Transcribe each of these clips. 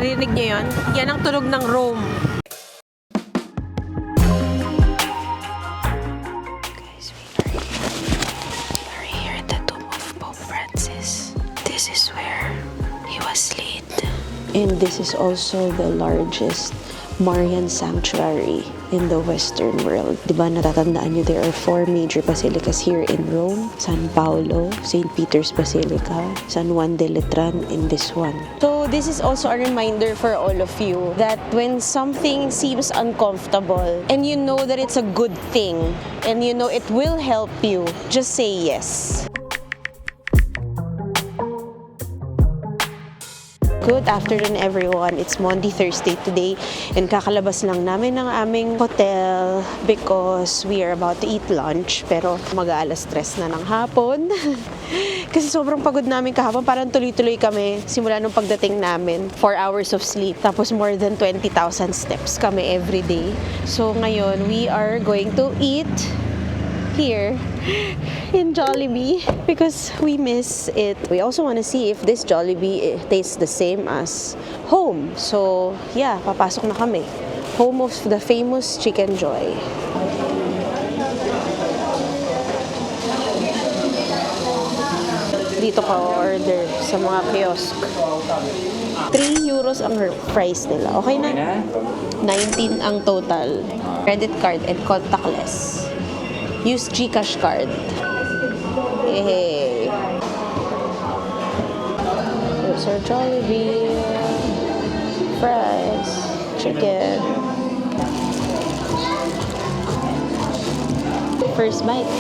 Narinig niyo yun? Yan ang tunog ng Rome. Guys, we are here at the tomb of Pope Francis. This is where he was laid. And this is also the largest Marian sanctuary in the Western world. Diba natatandaan nyo, there are 4 major basilicas here in Rome. San Paolo, St. Peter's Basilica, San Juan de Letran, and this one. So this is also a reminder for all of you that when something seems uncomfortable and you know that it's a good thing and you know it will help you, just say yes. Good afternoon everyone. It's Monday, Thursday today and kakalabas lang namin ng aming hotel because we are about to eat lunch pero mag-aalas 3 na ng hapon. Kasi sobrang pagod namin kahapon, parang tuloy-tuloy kami simula nung pagdating namin. 4 hours of sleep, tapos more than 20,000 steps kami every day. So ngayon, we are going to eat here in Jollibee because we miss it. We also want to see if this Jollibee tastes the same as home. So yeah, papasok na kami. Home of the famous Chicken Joy. Dito ka order sa mga kiosk. 3 euros ang price nila. Okay na? 19 ang total. Credit card and contactless. Use GCash card. Hey. Here's our Jollibee. Fries. Chicken. First bite.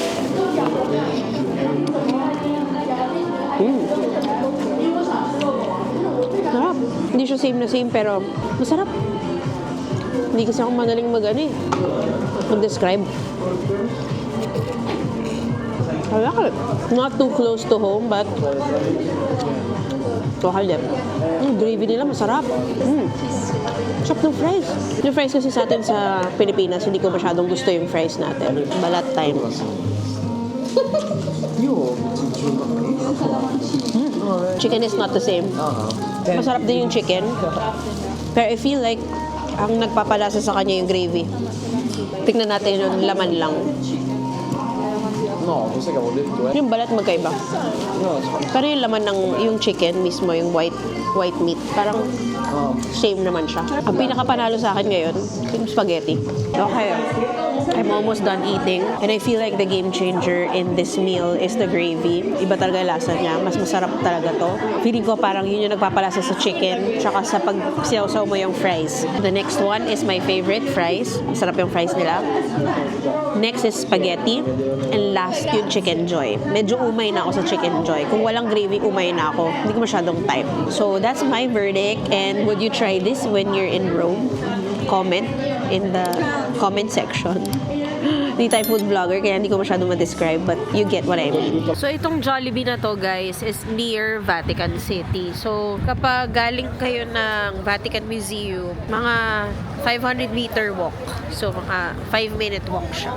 Sarap. Hindi siya same na same pero masarap. Hindi kasi ako madaling mag-describe. I like it. Not too close to home, but okay. Gravy nila masarap. Sarap ng fries. Yung fries kasi sa atin sa Pilipinas, hindi ko masyadong gusto yung fries natin. Balat time. Chicken is not the same. Masarap din yung chicken. Pero I feel like ang nagpapalasa sa kanya yung gravy. Tignan natin yung laman lang. No, questo che avevo detto Yung balat magkaiba. No, Pero yung laman ng yung chicken mismo, yung white meat, parang same naman siya. Ang pinakapanalo sa akin ngayon, yung spaghetti. Okay. I'm almost done eating and I feel like the game changer in this meal is the gravy. Iba talaga yung lasa niya. Mas masarap talaga to. Feeling ko parang yun yung nagpapalasa sa chicken tsaka sa pag sinawsaw mo yung fries. The next one is my favorite, fries. Masarap yung fries nila. Next is spaghetti. And last yung Chicken Joy. Medyo umay na ako sa Chicken Joy. Kung walang gravy, umay na ako. Hindi ko masyadong type. So that's my verdict. And would you try this when you're in Rome? Comment in the comment section. Hindi tayo food vlogger kaya hindi ko masyadong ma-describe but you get what I mean. So itong Jollibee na to guys is near Vatican City. So kapag galing kayo ng Vatican Museum, mga 500 meter walk. So mga 5-minute walk siya.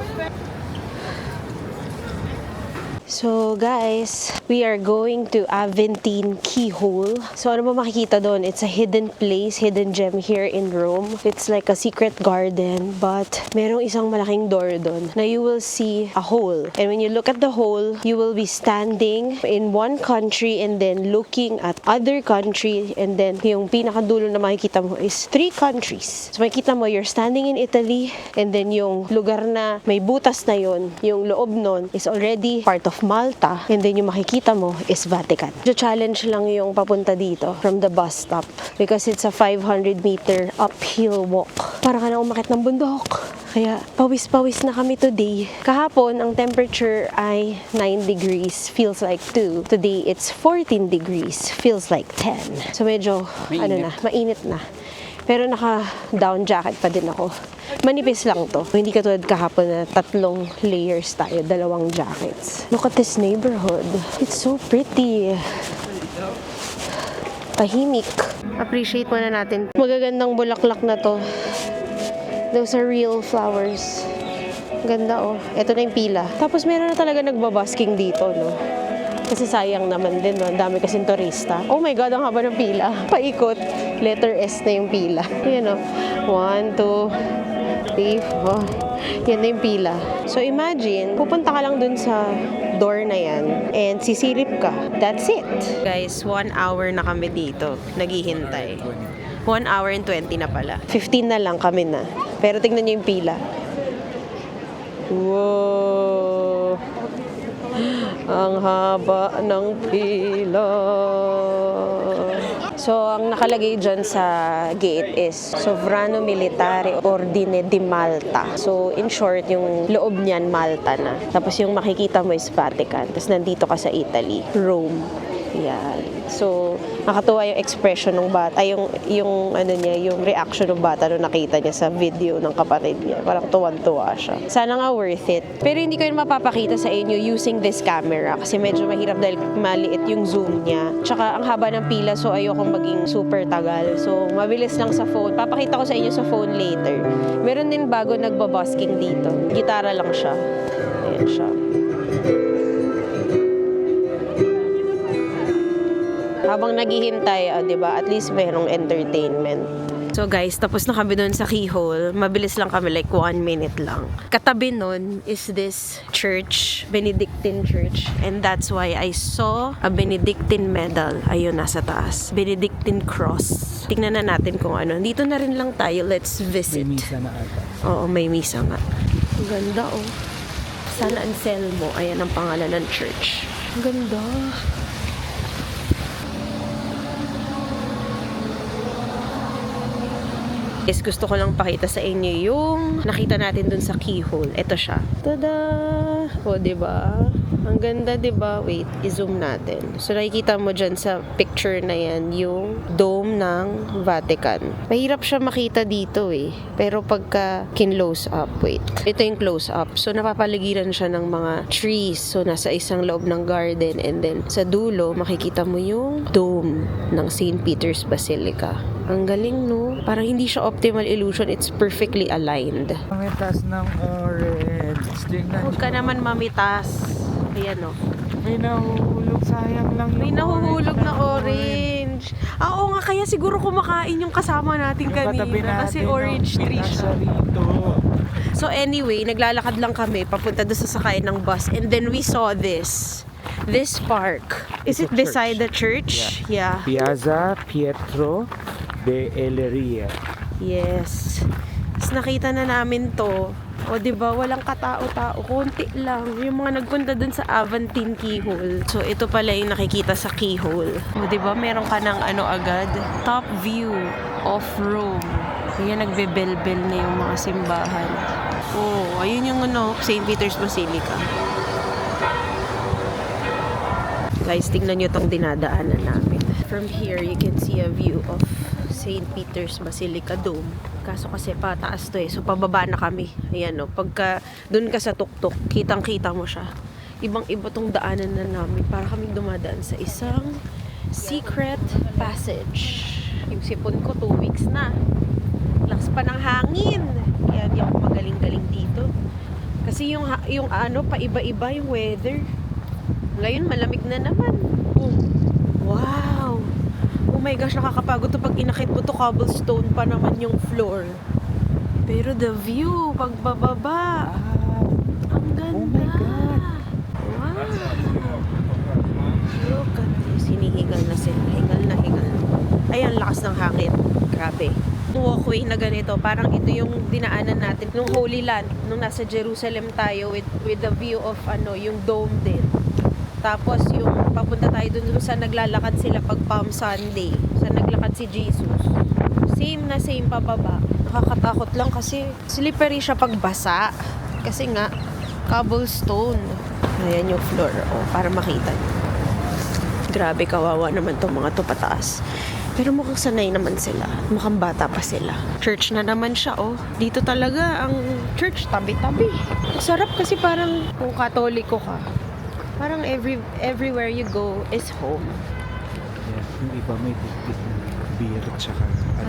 So guys, we are going to Aventine Keyhole. So ano ba makikita doon? It's a hidden place, hidden gem here in Rome. It's like a secret garden, but merong isang malaking door doon na you will see a hole. And when you look at the hole, you will be standing in one country and then looking at other country and then yung pinakadulo na makikita mo is 3 countries. So makikita mo, you're standing in Italy and then yung lugar na may butas na yon, yung loob nun is already part of Malta and then yung makikita mo is Vatican. So challenge lang yung papunta dito from the bus stop because it's a 500 meter uphill walk. Para ka na umakit ng bundok. Kaya pawis-pawis na kami today. Kahapon ang temperature ay 9 degrees, feels like 2. Today it's 14 degrees, feels like 10. So medyo mainit na. Pero naka-down jacket pa din ako. Manipis lang to. Hindi katulad kahapon na 3 layers tayo, 2 jackets. Look at this neighborhood. It's so pretty. Tahimik. Appreciate muna natin. Magagandang bulaklak na to. Those are real flowers. Ganda oh. Ito na yung pila. Tapos meron na talaga nagbabasking dito, no? Kasi sayang naman din, no? Ang dami kasing turista. Oh my God, ang haba ng pila. Paikot. Letter S na yung pila. Ayan, no? 1, 2, 3, 4. Yan na yung pila. So imagine, pupunta ka lang dun sa door na yan and sisilip ka. That's it. Guys, 1 hour na kami dito. Naghihintay. 1 hour and 20 na pala. 15 na lang kami na. Pero tingnan nyo yung pila. Wow! Ang haba ng pila. So, ang nakalagay dyan sa gate is Sovrano Militare Ordine di Malta. So, in short, yung loob niyan, Malta na. Tapos yung makikita mo is Vatican. Tapos nandito ka sa Italy, Rome. Yan. So, nakatuwa yung expression ng bata, yung ano niya, yung reaction ng bata nung nakita niya sa video ng kapatid niya. Parang tuwan-tuwa siya. Sana nga worth it. Pero hindi ko yun mapapakita sa inyo using this camera kasi medyo mahirap dahil maliit yung zoom niya. Tsaka ang haba ng pila, so ayokong maging super tagal. So, mabilis lang sa phone. Papakita ko sa inyo sa phone later. Meron din bago nagbabusking dito. Gitara lang siya. Ayan siya. Habang naghihintay, di ba, at least merong entertainment. So guys, tapos na kami doon sa keyhole. Mabilis lang kami, like 1 minute lang. Katabi nun is this church, Benedictine church. And that's why I saw a Benedictine medal. Ayun, nasa taas. Benedictine cross. Tingnan na natin kung ano. Dito na rin lang tayo. Let's visit. May misa na ata. Oo, may misa nga. Ang ganda, oh. San Anselmo. Ayan ang pangalan ng church. Ang ganda. Yes, gusto ko lang pakita sa inyo yung nakita natin dun sa keyhole. Ito siya. Tada! O, diba? Ang ganda, diba? Wait, i-zoom natin. So, nakikita mo dyan sa picture na yan, yung dome ng Vatican. Mahirap siya makita dito eh. Pero pagka kin-close up, wait. Ito yung close up. So, napapaligiran siya ng mga trees. So, nasa isang loob ng garden. And then, sa dulo, makikita mo yung dome ng St. Peter's Basilica. Ang galing, no? Parang hindi siya optimal illusion. It's perfectly aligned. Mamitas ng orange. Tingnan Huwag ka naman mamitas. Ayan, no? May nahuhulog. Sayang lang yung May nahuhulog na orange. Ah, oo nga. Kaya siguro kumakain yung kasama natin Yung katabi kanina. Kasi natin, orange no? tree siya. Pinasa rito. So anyway, naglalakad lang kami papunta doon sa sakayan ng bus. And then we saw this park. Is it It's a beside church. the church? Yeah. Piazza Pietro de Elleria. Yes. Tapos nakita na namin to. O, diba, walang katao-tao. Konti lang. Yung mga nagpunta dun sa Aventine Keyhole. So, ito pala yung nakikita sa keyhole. O, diba, meron ka ng ano agad? Top view of Rome. Kaya nagbe-bell-bell na yung mga simbahan. Oh, ayun yung ano, St. Peter's Basilica. Guys, tingnan nyo tong dinadaanan namin. From here, you can see a view of St. Peter's Basilica Dome. Kaso kasi pataas to eh. So, pababa na kami. Ayan o. Pagka dun ka sa tuktok, kitang-kita mo siya. Ibang-iba tong daanan na namin. Para kaming dumadaan sa isang secret passage. Yung sipon ko, 2 weeks na. Lakas pa ng hangin. Kaya di ako magaling-galing dito. Kasi yung ano, paiba-iba yung weather. Ngayon, malamig na naman. Oh. Wow! Oh my gosh, nakakapagod to pag inakit mo to, cobblestone pa naman yung floor. Pero the view, pagbababa, ang ganda. Oh my God. Wow! Look at this. Hinihingal na sila. Hingal na hingal. Ayan, lakas ng hangin. Grabe. Walkway na ganito, parang ito yung dinaanan natin nung Holy Land, nung nasa Jerusalem tayo with the view of ano, yung dome din. Tapos yung papunta tayo dun sa naglalakad sila pag Palm Sunday. Sa naglakad si Jesus. Same na same pababa. Nakakatakot lang kasi slippery siya pag basa. Kasi nga, cobblestone. Ayan yung floor. O, para makita nyo. Grabe, kawawa naman tong mga to pataas. Pero mukhang sanay naman sila. Mukhang bata pa sila. Church na naman siya, oh. Dito talaga ang church, tabi-tabi. Sarap kasi parang kung Katoliko ka. Parang everywhere you go is home. Yeah, yung iba may tiktik na beer at saka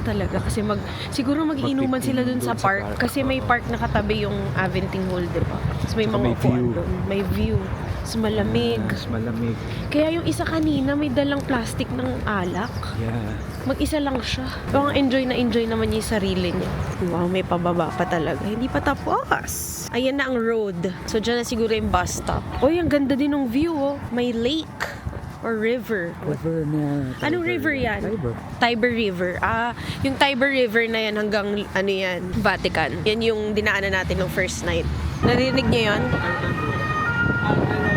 Talaga kasi siguro mag-iinuman sila dun sa park kasi may park na katabi yung Aventine Hall, di ba? Tapos may Saka mga may upuan view. doon. May view. Mas malamig. Mas malamig. Kaya yung isa kanina may dalang plastic ng alak. Yeah. Mag-isa lang siya. Parang enjoy naman niya yung sarili niya. Wow, may pababa pa talaga. Hindi pa tapos. Ayan na ang road. So, dyan na siguro yung bus stop. Uy, ang ganda din ng view, oh. May lake. Or river. River na. Anong river yan? Tiber. Tiber River. Yung Tiber River na yan hanggang, ano yan, Vatican. Yan yung dinaanan natin ng first night. Narinig niyo yun?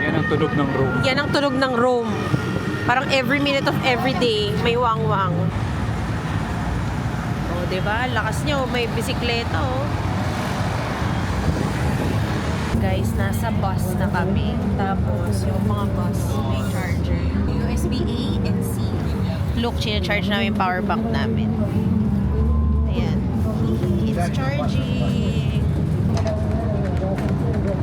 Yan ang tunog ng room. Yan ang tunog ng Rome. Parang every minute of every day, may wang-wang. O, diba? Lakas niyo. May bisikleta, oh. Guys, nasa bus na kami. Tapos, yung mga bus, may charger. USB A and C. Look, charge namin yung power bank namin. Ayan. It's charging.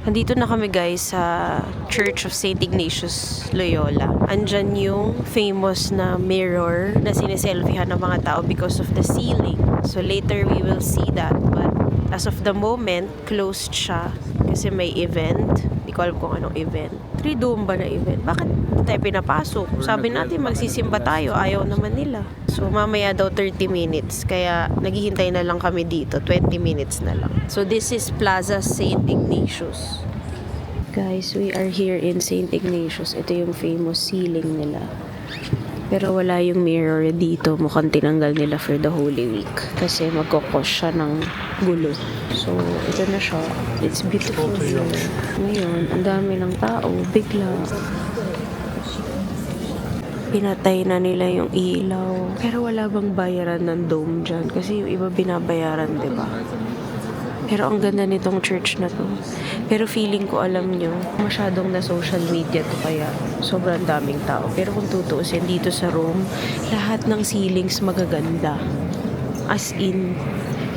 Andito na kami guys sa Church of St. Ignatius Loyola. Andyan yung famous na mirror na siniselfiehan ng mga tao because of the ceiling. So later we will see that. But as of the moment, closed siya kasi may event. Hindi ko alam kung anong event. Triduum ba na event? Bakit tayo pinapasok? Sabi natin magsisimba tayo. Ayaw naman nila. So mamaya daw 30 minutes. Kaya naghihintay na lang kami dito. 20 minutes na lang. So this is Plaza St. Ignatius. Guys, we are here in St. Ignatius. Ito yung famous ceiling nila. Pero wala yung mirror dito. Mukhang tinanggal nila for the Holy Week. Kasi magkukos siya ng gulo. So, ito na siya. It's beautiful here. Ngayon, ang dami ng tao. Bigla. Pinatay na nila yung ilaw. Pero wala bang bayaran ng dome dyan? Kasi yung iba binabayaran, di ba? Pero ang ganda nitong church na to. Pero feeling ko, alam nyo, masyadong na social media to kaya sobrang daming tao. Pero kung tutuusin dito sa Rome, lahat ng ceilings magaganda. As in,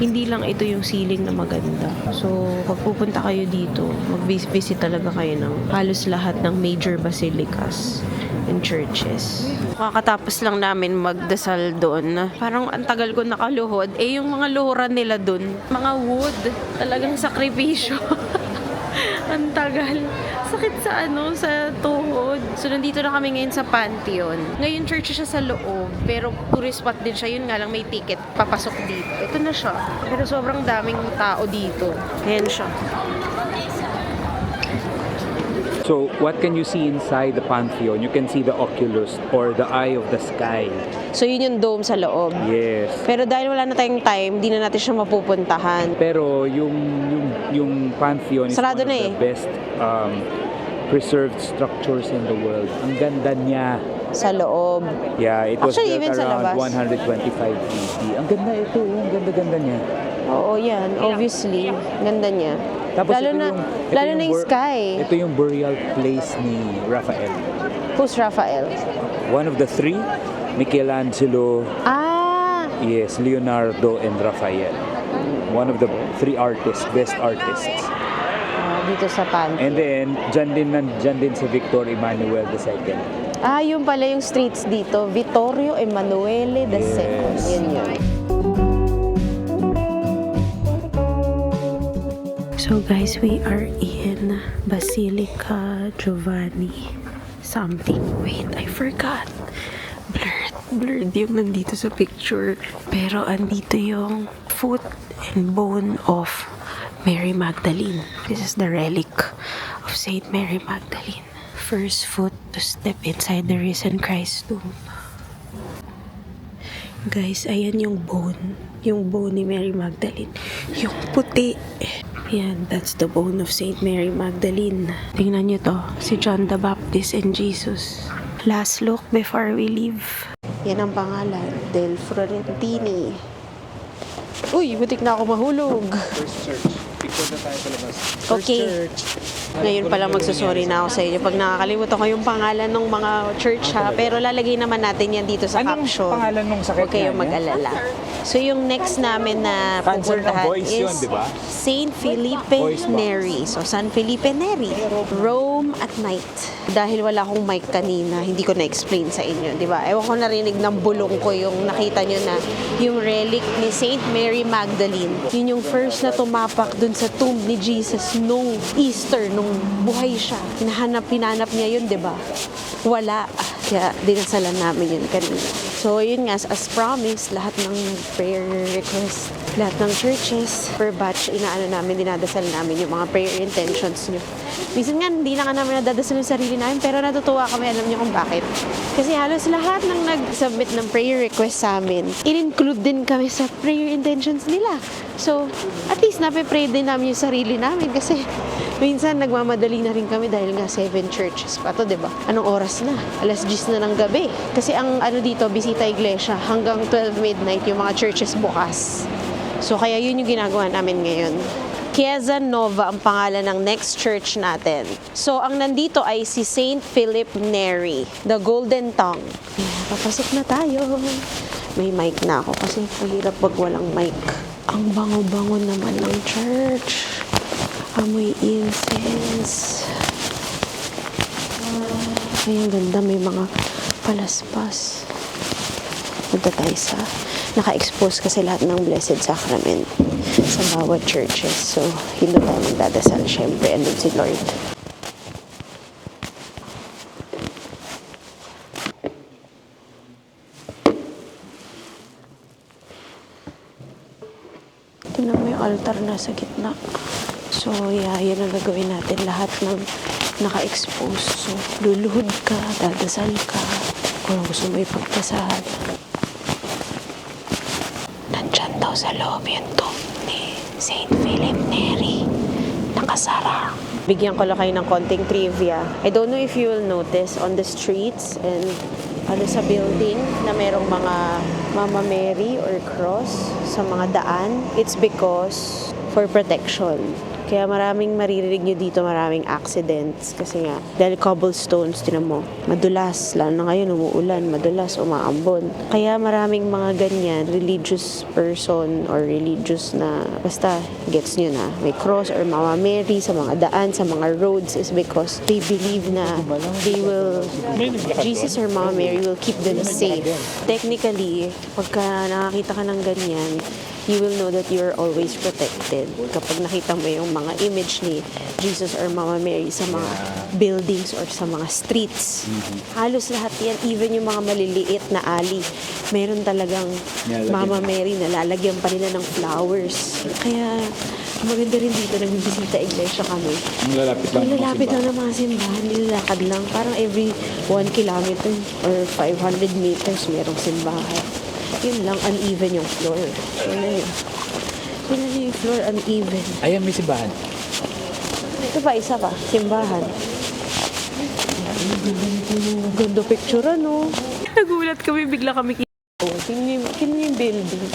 hindi lang ito yung ceiling na maganda. So, pag pupunta kayo dito, mag-visit talaga kayo ng halos lahat ng major basilicas and churches. Kakatapos lang namin magdasal doon. Parang ang tagal ko nakaluhod. Eh, yung mga luhuran nila doon, mga wood. Talagang sakripisyo. Ang tagal. Sakit sa tuhod. So, nandito na kami ngayon sa Pantheon. Ngayon, church siya sa loob. Pero tourist spot din siya. Yun nga lang, may ticket. Papasok dito. Ito na siya. Pero sobrang daming tao dito. Ayan siya. So, what can you see inside the Pantheon? You can see the oculus or the eye of the sky. So, yun yung dome sa loob. Yes. Pero dahil wala na tayong time, di na natin siya mapupuntahan. Pero yung Pantheon is Sarado one na of the best preserved structures in the world. Ang ganda niya. Sa loob. Yeah, it was Actually, built even sa around labas. 125 AD. Ang ganda ito. Ang ganda-ganda niya. Oo, yan. Obviously. Ganda niya. Tapos lalo na yung sky. Ito yung burial place ni Raphael. Who's Raphael? One of the three, Michelangelo, Ah! yes, Leonardo, and Raphael. One of the three artists, best artists. Dito sa Pantheon. And then, dyan din si Victor Emmanuel II. Yun pala yung streets dito. Vittorio Emanuele II. Yes. Yun. So guys, we are in Basilica Giovanni something. Wait, I forgot. Blurred yung nandito sa picture. Pero andito yung foot and bone of Mary Magdalene. This is the relic of Saint Mary Magdalene. First foot to step inside the risen Christ tomb. Guys, ayan yung bone. Yung bone ni Mary Magdalene. Yung puti. Yan, that's the bone of Saint Mary Magdalene. Tingnan nyo to. Si John the Baptist and Jesus. Last look before we leave. Yan ang pangalan. Del Florentini. Uy, butik na ako mahulog. First church. Picture na tayo sa labas. Okay. Ngayon pala magsusorry na ako sa inyo pag nakakalimutan ko yung pangalan ng mga church ha. Pero lalagay naman natin yan dito sa Anong caption. pangalan nung sakit Huwag kayong niya? mag-alala. So yung next namin na Cancer ng pupuntahan boys yun, is di ba? Saint Felipe Boys pa. Neri. So San Felipe Neri. Rome at night. Dahil wala akong mic kanina, hindi ko na-explain sa inyo, di ba? Ewan ko narinig ng bulong ko yung nakita nyo na yung relic ni Saint Mary Magdalene. Yun yung first na tumapak dun sa tomb ni Jesus nung Easter, nung buhay siya. Pinanap niya yun, di ba? Wala. Kaya dinasalan namin yun kanina. So, yun nga, as promised, lahat ng prayer request, lahat ng churches, per batch, dinadasal namin yung mga prayer intentions nyo. Minsan nga, hindi na nga namin nadadasal yung sarili namin, pero natutuwa kami, alam nyo kung bakit. Kasi halos lahat ng nag-submit ng prayer request sa amin, in-include din kami sa prayer intentions nila. So, at least napipray din namin yung sarili namin kasi minsan nagmamadali na rin kami dahil nga 7 churches pa to, 'di ba? Anong oras na? Alas 10 na ng gabi. Kasi ang dito, bisita iglesia hanggang 12 midnight yung mga churches bukas. So kaya yun yung ginagawa namin ngayon. Chiesa Nova ang pangalan ng next church natin. So ang nandito ay si Saint Philip Neri, the Golden Tongue. Papasok na tayo. May mic na ako kasi mahirap pag walang mic. Ang bango-bango naman ng church. Amoy incense. Ay, ang ganda. May mga palaspas. Punta tayo sa... Naka-expose kasi lahat ng Blessed Sacrament sa bawat churches. So, hindi tayo magdadasal. Siyempre, andun si Lord. Tingnan mo yung altar na sa gitna. So, yeah, yan ang gagawin natin. Lahat ng naka-expose. So, luluhod ka, dadasal ka. Kung gusto mo ipagdasal. Nandyan daw sa loob yung tomb ni Saint Philip Neri. Nakasara. Bigyan ko lang kayo ng konting trivia. I don't know if you will notice on the streets and sa building na merong mga Mama Mary or cross sa mga daan. It's because for protection. Kaya maraming maririnig nyo dito, maraming accidents. Kasi nga, dahil cobblestones, tinan mo, madulas. Lalo na ngayon, umuulan, madulas, umaambon. Kaya maraming mga ganyan, religious person or religious na, basta, gets nyo na, may cross or Mama Mary sa mga daan, sa mga roads is because they believe na they will, Jesus or Mama Mary will keep them safe. Technically, pagka nakakita ka ng ganyan, you will know that you're always protected. Kapag nakita mo yung mga image ni Jesus or Mama Mary sa mga buildings or sa mga streets. Halos lahat yan, even yung mga maliliit na alley, meron talagang Mama Mary na lalagyan pa nila ng flowers. Kaya maganda rin dito, nagbibisita iglesia kami. Malalapit lang ng mga simbahan, nilalakad lang. Parang every 1 kilometer or 500 meters merong simbahan. Yun lang, uneven yung floor. Tingnan nyo yung floor, uneven. Ayan, may simbahan. Ito pa, isa pa, simbahan. Ganda picture, no? Nagulat kami, bigla kami tingnan nyo yung building.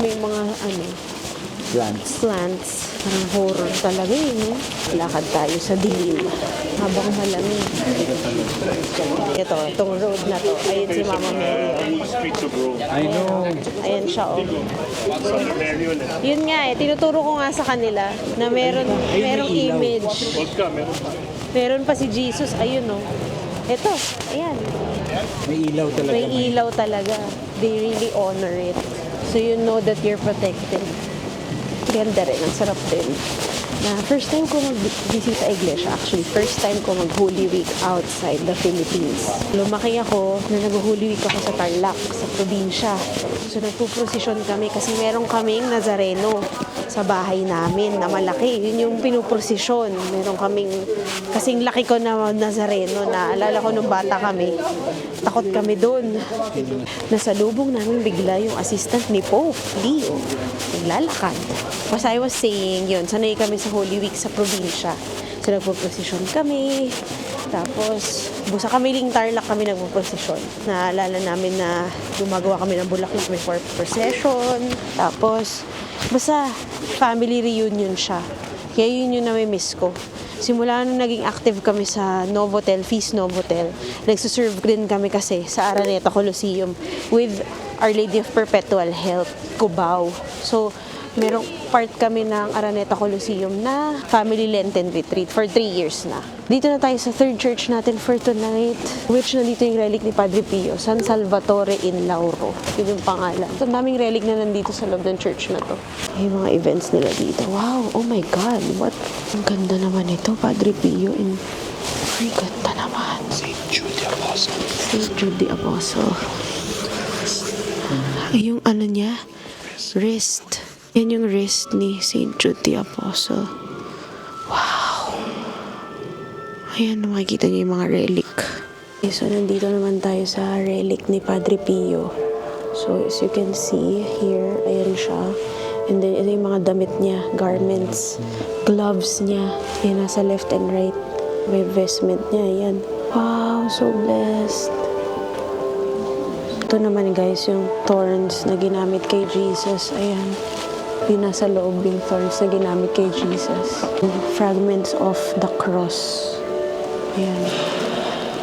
May mga, plants. Parang horror talaga yun, no? Lakad tayo sa dilim. Habang malamig. Itong road na to. Ayun si Mama Mary. I know. Ayan siya, oh. So, yun nga tinuturo ko nga sa kanila na merong image. Meron pa si Jesus, ayun, oh. Ito, ayan. May ilaw talaga. May ilaw talaga. They really honor it. So you know that you're protected. Ganda rin, ang sarap din. Na first time ko mag-visita iglesia, actually, first time ko mag-Holy Week outside the Philippines. Lumaki ako na nag-Holy Week ako sa Tarlac, sa probinsya. So nagpuprosesyon kami kasi meron kaming Nazareno sa bahay namin na malaki. Yun yung pinuprosesyon. Meron kaming, kasing laki ko na Nazareno na alala ko nung bata kami. Takot kami doon. Nasa lubong namin bigla yung assistant ni Pope Leo. Naglalakad. As I was saying, yun, sanay kami sa Holy Week sa probinsya. So, nagpo-procession kami. Tapos, busa kami Tarlac kami nagpo-procession. Naalala namin na gumagawa kami ng bulaklak before procession. Tapos, basta family reunion siya. Kaya yun yung nami-miss ko. Simula nung naging active kami sa Novotel, Feast Novotel, nagsuserve din kami kasi sa Araneta Coliseum with Our Lady of Perpetual Help, Cubao. So, merong part kami ng Araneta Coliseum na family Lenten retreat for 3 years na. Dito na tayo sa third church natin for tonight, which nandito yung relic ni Padre Pio, San Salvatore in Lauro. Yun yung pangalan. So, daming relic na nandito sa loob ng church na to. Yung mga events nila dito. Wow! Oh my God! What? Ang ganda naman ito, Padre Pio. Ay, ganda naman. St. Jude the Apostle. St. Jude the Apostle. Ay, yung ano niya? Wrist. Yan yung wrist ni St. Jude the Apostle. Wow! Ayan, makikita niyo yung mga relic. Okay, so nandito naman tayo sa relic ni Padre Pio. So as you can see here, ayan siya. And then ito yung mga damit niya, garments, gloves niya. Yan, nasa left and right. May vestment niya, ayan. Wow, so blessed. Ito naman guys, yung thorns na ginamit kay Jesus. Ayan. Yung nasa loob yung thorns na ginamit kay Jesus. Fragments of the cross. Ayan.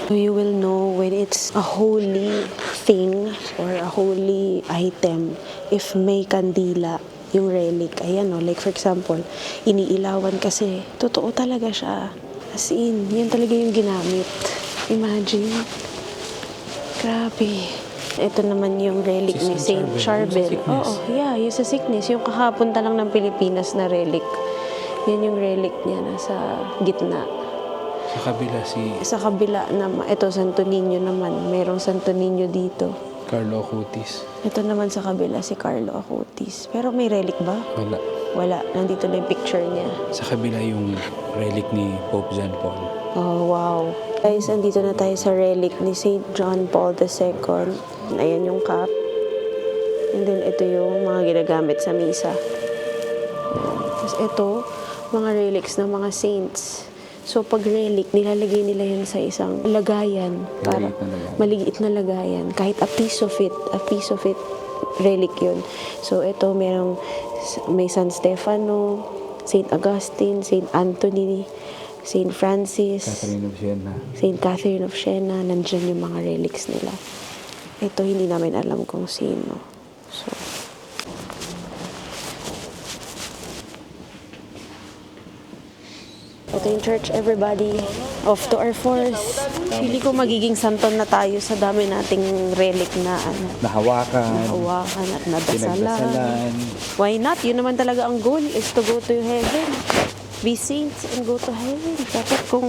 So you will know when it's a holy thing or a holy item if may kandila yung relic. Ayan o, like for example, iniilawan kasi. Totoo talaga siya. As in, yan talaga yung ginamit. Imagine. Grabe. Ito naman yung relic ni Saint Charbel. Oo, yeah, yung sa sickness. Yung kakapunta lang ng Pilipinas na relic. Yan yung relic niya nasa gitna. Sa kabila Sa kabila naman, ito Santo Niño naman. Merong Santo Niño dito. Carlo Acutis. Ito naman sa kabila si Carlo Acutis. Pero may relic ba? Wala. Wala. Nandito na yung picture niya. Sa kabila yung relic ni Pope John Paul. Oh, wow. Guys, andito na tayo sa relic ni St. John Paul II. Ayan yung cup. And then, ito yung mga ginagamit sa misa. Tapos ito, mga relics ng mga saints. So, pag relic, nilalagay nila yan sa isang lagayan. Para maliit na lagayan. Kahit a piece of it, relic yun. So, ito, may San Stefano, St. Augustine, St. Anthony, St. Francis, Catherine of Siena. St. Catherine of Siena. Nandyan yung mga relics nila. Ito, hindi namin alam kung sino. So, ito yung church, everybody. Off to our fourth. Pili ko magiging santon na tayo sa dami nating relic na Nahawakan. hawakan at nadasalan. Pinagdasalan. Why not? Yun naman talaga ang goal is to go to heaven. Be saints and go to heaven. Dapat kung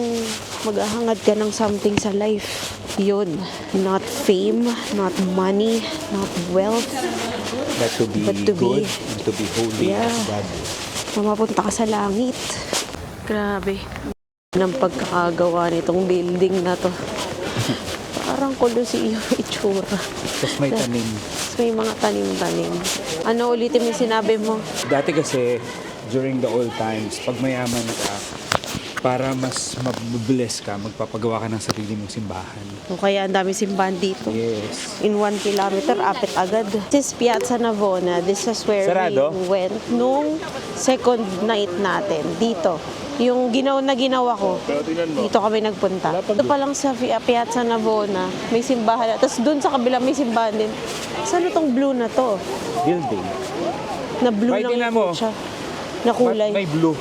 maghahangad ka ng something sa life, yun. Not fame, not money, not wealth. But to be But to good be- and to be holy Yeah. as God. Mapunta ka sa langit. Grabe. Ng pagkakagawa nitong building na to. Parang Colosseum itsura. Tapos may tanim. Tapos may mga tanim-tanim. Ano ulitin mo yung sinabi mo? Dati kasi, during the old times, pag mayaman ka, para mas mabless ka, magpapagawa ka ng sarili mong simbahan. O kaya ang dami simbahan dito. Yes. In 1 kilometer, apit agad. This is Piazza Navona. This is where Sarado? we went nung second night natin. Dito. Yung ginawa ko, dito kami nagpunta. Ito pa lang sa Piazza Navona, may simbahan. Tapos dun sa kabila may simbahan din. Saan itong blue na to? Building. Na blue Ay, lang tingnan yung mo. siya. Na kulay. May blue.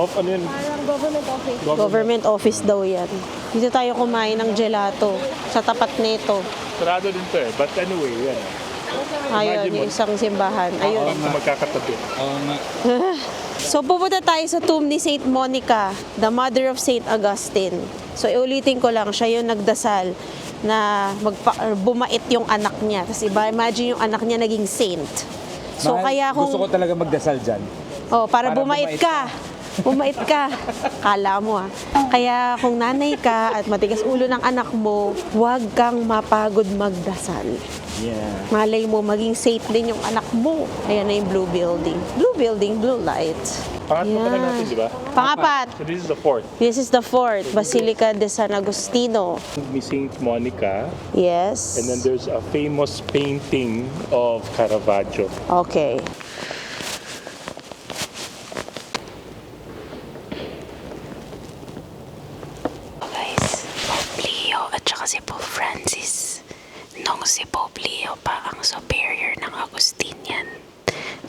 Ano yan parang government office. Government office daw yan. Dito tayo kumain ng gelato sa tapat nito. Sarado din to eh. But anyway, yan. Ayun, yung isang simbahan. Ayun. Magkakatabi. Oo nga. So, pupunta tayo sa tomb ni Saint Monica, the mother of Saint Augustine. So, iulitin ko lang, siya yung nagdasal na bumait yung anak niya. Tapos imagine yung anak niya naging saint. So, Mahal, kaya kung... gusto ko talaga magdasal dyan. Oh, para Para bumait bumait ka. Bumait ka. Kala mo Kaya kung nanay ka at matigas ulo ng anak mo, huwag kang mapagod magdasal. Yeah. Malay mo, maging safe din yung anak mo. Ayan na yung blue building. Blue building, blue light. Pangatlo pa lang natin, di ba? Pangapat. So this is the fourth. This is the fourth, Basilica de San Agustino. May Saint Monica. Yes. And then there's a famous painting of Caravaggio. Okay. Guys, Pope Leo at saka si Pope Francis. Nung si Pope Leo pa ang superior ng Augustinian.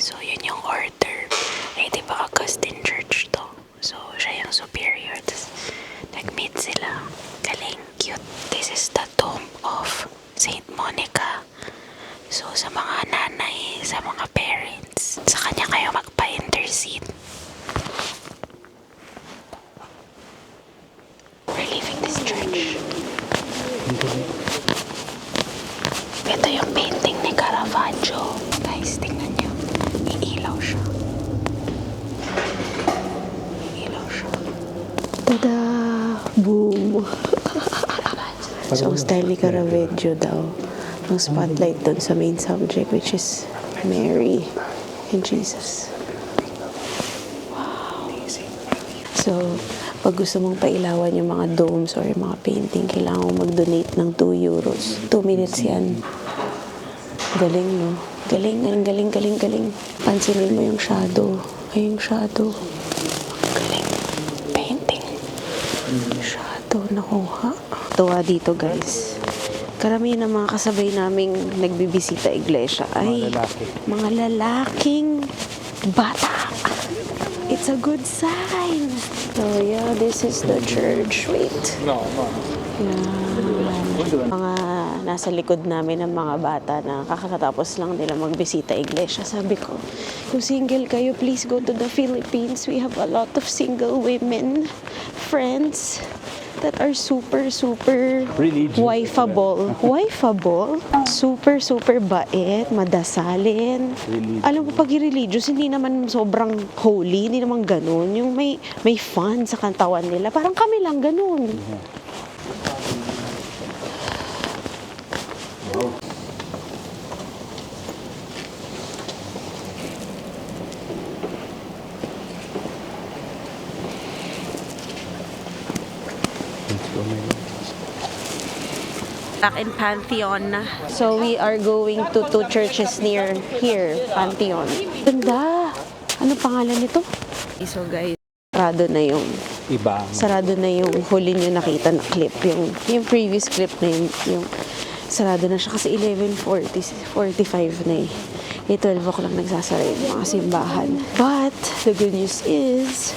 So, yun yung order. Eh, di ba Augustine Church to? So, siya yung superior. Tapos, nag-meet sila. Galing, cute. This is the tomb of Saint Monica. So, sa mga nanay, sa mga parents, sa kanya kayo magpa-intercede. We're leaving this church. Ito yung painting ni Caravaggio. Guys, tingnan nyo. Iilaw siya. Iilaw siya. Tada! Boom! So, ang style ni Caravaggio daw. Ang spotlight dun sa main subject, which is Mary and Jesus. Wow! So, pag gusto mong pailawan yung mga domes or yung mga painting, kailangan mong mag-donate ng 2 euros. 2 minutes yan. Galing, no? Galing, galing, galing, galing. Pansinin mo yung shadow. Ay, yung shadow. Galing. Painting. Shadow nakuha. Tuwa dito, guys. Karamihan ng mga kasabay naming nagbibisita iglesia ay mga lalaking bata. It's a good sign. So yeah, this is the church. Wait. No. Yan. Mga nasa likod namin ng mga bata na kakatapos lang nila magbisita iglesia. Sabi ko, kung single kayo, please go to the Philippines. We have a lot of single women friends that are super Religious. wifeable. Wifeable? Super bait, madasalin. Religious. Alam mo, pag religious, hindi naman sobrang holy, hindi naman ganun. Yung may fun sa kantawan nila. Parang kami lang ganun. Back in Pantheon. So we are going to 2 churches near here, Pantheon. Ganda! Ano pangalan nito? So guys, sarado na yung huli nyo nakita na clip. Yung previous clip na yung sarado na siya kasi 11:45 na eh. 12 o'clock lang nagsasara yung mga simbahan. But the good news is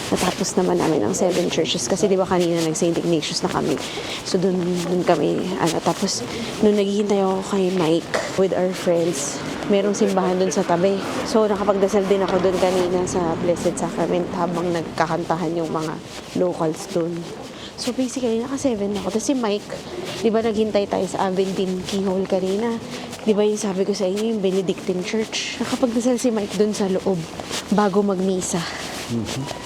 natapos naman namin ang 7 churches kasi di ba kanina nag St. Ignatius na kami. So dun kami, tapos nung naghihintay ako kay Mike with our friends, merong simbahan dun sa tabi. So nakapagdasal din ako dun kanina sa Blessed Sacrament habang nagkakantahan yung mga locals dun. So basically, naka-7 ako. Tapos si Mike, di ba naghintay tayo sa Aventine Keyhole kanina? Di ba yung sabi ko sa inyo, yung Benedictine Church? Nakapagdasal si Mike dun sa loob bago magmisa.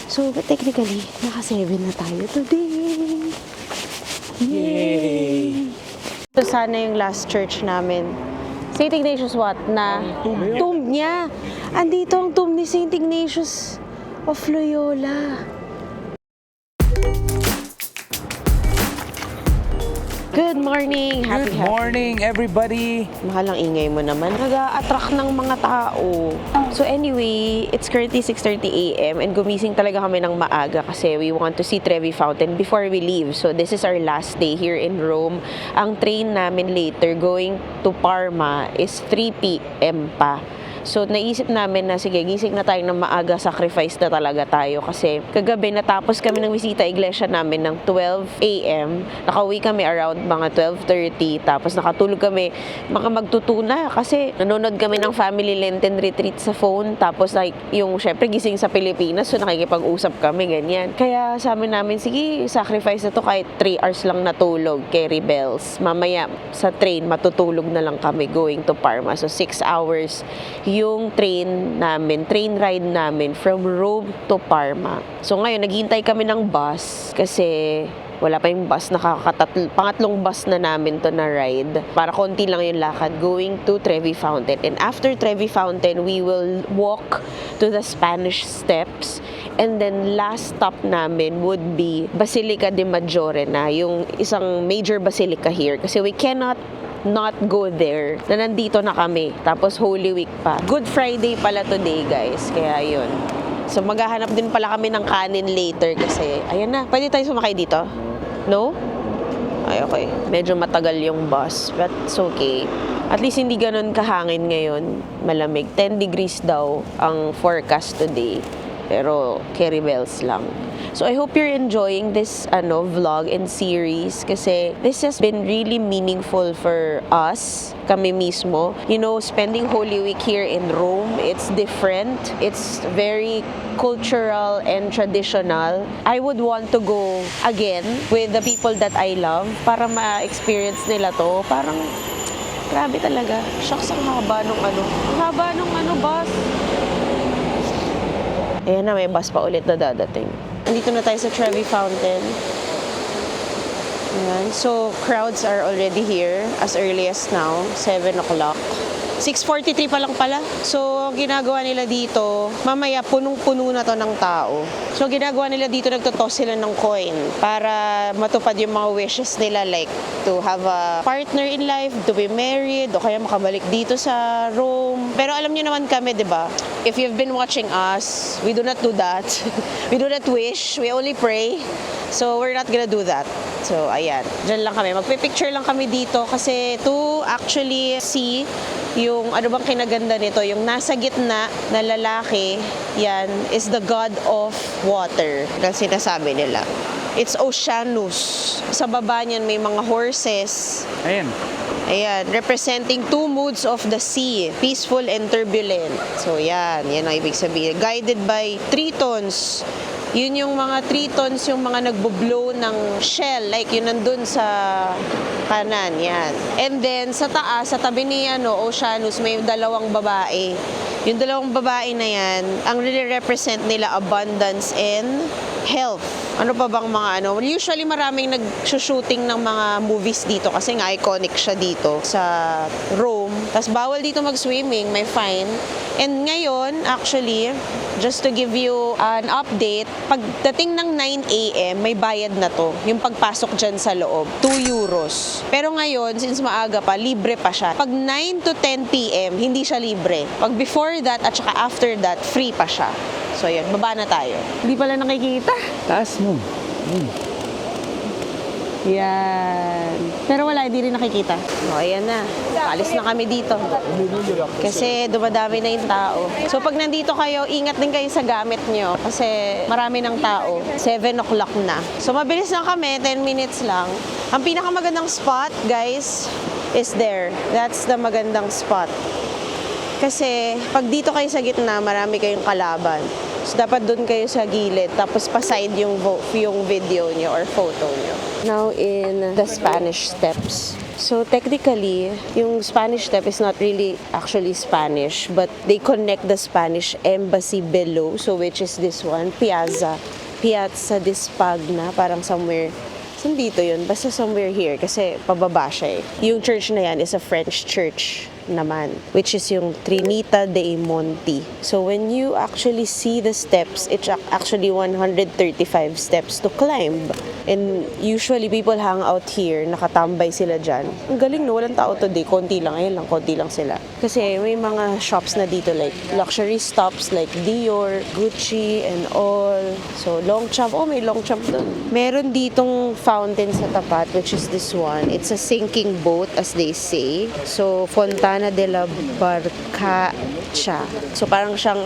So, technically, naka-7 na tayo today. Yay! So, sana yung last church namin. St. Ignatius what? Na tomb niya. Andito ang tomb ni St. Ignatius of Loyola. Good morning! Good morning, everybody! Mahal ang ingay mo naman. Nag-a-attract ng mga tao. So anyway, it's currently 6:30 a.m. and gumising talaga kami ng maaga kasi we want to see Trevi Fountain before we leave. So this is our last day here in Rome. Ang train namin later going to Parma is 3 p.m. pa. So, naisip namin na, sige, gising na tayo ng maaga, sacrifice na talaga tayo. Kasi kagabi, natapos kami ng bisita iglesia namin ng 12 a.m. Nakauwi kami around mga 12:30. Tapos nakatulog kami mga magtutuna kasi nanonood kami ng family Lenten retreat sa phone. Tapos like, yung syempre gising sa Pilipinas, so nakikipag-usap kami, ganyan. Kaya sabi namin, sige, sacrifice na to kahit 3 hours lang natulog kay Rebels. Mamaya sa train, matutulog na lang kami going to Parma. So, 6 hours yung train ride namin from Rome to Parma. So ngayon, naghihintay kami ng bus kasi wala pa yung bus, pangatlong bus na namin to na ride. Para konti lang yung lakad going to Trevi Fountain. And after Trevi Fountain, we will walk to the Spanish Steps. And then last stop namin would be Basilica de Maggiore na, yung isang major basilica here. Kasi we cannot not go there na nandito na kami. Tapos Holy Week pa. Good Friday pala today, guys. Kaya yun. So maghahanap din pala kami ng kanin later kasi ayan na. Pwede tayo sumakay dito? No? Ay, okay. Medyo matagal yung bus. But it's okay. At least hindi ganun kahangin ngayon. Malamig. 10 degrees daw ang forecast today. Pero carry bells lang. So I hope you're enjoying this vlog and series kasi this has been really meaningful for us, kami mismo. You know, spending Holy Week here in Rome, it's different. It's very cultural and traditional. I would want to go again with the people that I love para ma-experience nila to. Parang grabe talaga. Shucks, ang haba nung Ang haba nung bus. Ayan na, may bus pa ulit na dadating. Nandito na tayo sa Trevi Fountain. Ayan. So, crowds are already here as early as now, 7 o'clock. 6:43 pa lang pala. So, ginagawa nila dito, mamaya punong-puno na to ng tao. So, ginagawa nila dito, nagtotoss sila ng coin para matupad yung mga wishes nila, like to have a partner in life, to be married, o kaya makabalik dito sa Rome. Pero alam niyo naman kami, di ba? If you've been watching us, we do not do that. We do not wish. We only pray. So, we're not gonna do that. So, ayan. Diyan lang kami. Magpipicture lang kami dito kasi to actually see yung ano bang kinaganda nito, yung nasa gitna na lalaki, yan, is the god of water na sinasabi nila. It's Oceanus. Sa baba niyan may mga horses. Ayan. Ayan, representing two moods of the sea, peaceful and turbulent. So yan ang ibig sabihin. Guided by tritons. Yun yung mga tritons, yung mga nagbo-blow ng shell, like yun nandun sa kanan, yan. And then sa taas, sa tabi ni Oceanus, may dalawang babae. Yung dalawang babae na yan, ang really represent nila abundance and health. Ano pa bang mga usually maraming nag-shooting ng mga movies dito kasi nga iconic siya dito sa Rome. Tapos bawal dito mag-swimming, may fine. And ngayon, actually, just to give you an update, pagdating ng 9 a.m., may bayad na to. Yung pagpasok dyan sa loob, 2 euros. Pero ngayon, since maaga pa, libre pa siya. Pag 9 to 10 p.m., hindi siya libre. Pag before that at saka after that, free pa siya. So yun, baba na tayo. Hindi pala nakikita. Taas mo. Yan. Pero wala, hindi rin nakikita. O, ayan na. Alis na kami dito. Kasi dumadami na yung tao. So, pag nandito kayo, ingat din kayo sa gamit nyo. Kasi marami ng tao. 7 o'clock na. So, mabilis lang kami. 10 minutes lang. Ang pinakamagandang spot, guys, is there. That's the magandang spot. Kasi, pag dito kayo sa gitna, marami kayong kalaban. So, dapat dun kayo sa gilid. Tapos, paside yung video nyo or photo nyo. Now, in the Spanish Steps. So, technically, yung Spanish Step is not really actually Spanish, but they connect the Spanish embassy below. So, which is this one, Piazza di Spagna, parang somewhere. Saan dito yun? Basta somewhere here kasi pababa siya eh. Yung church na yan is a French church naman, which is yung Trinita dei Monti. So when you actually see the steps, it's actually 135 steps to climb. And usually people hang out here, nakatambay sila dyan. Ang galing no, walang tao today, konti lang, ayun lang, konti lang sila. Kasi may mga shops na dito like luxury stops like Dior, Gucci, and all. So Longchamp, may Longchamp dun. Meron ditong fountain sa tapat, which is this one. It's a sinking boat, as they say. So Fontana de la Barcacha. So parang siyang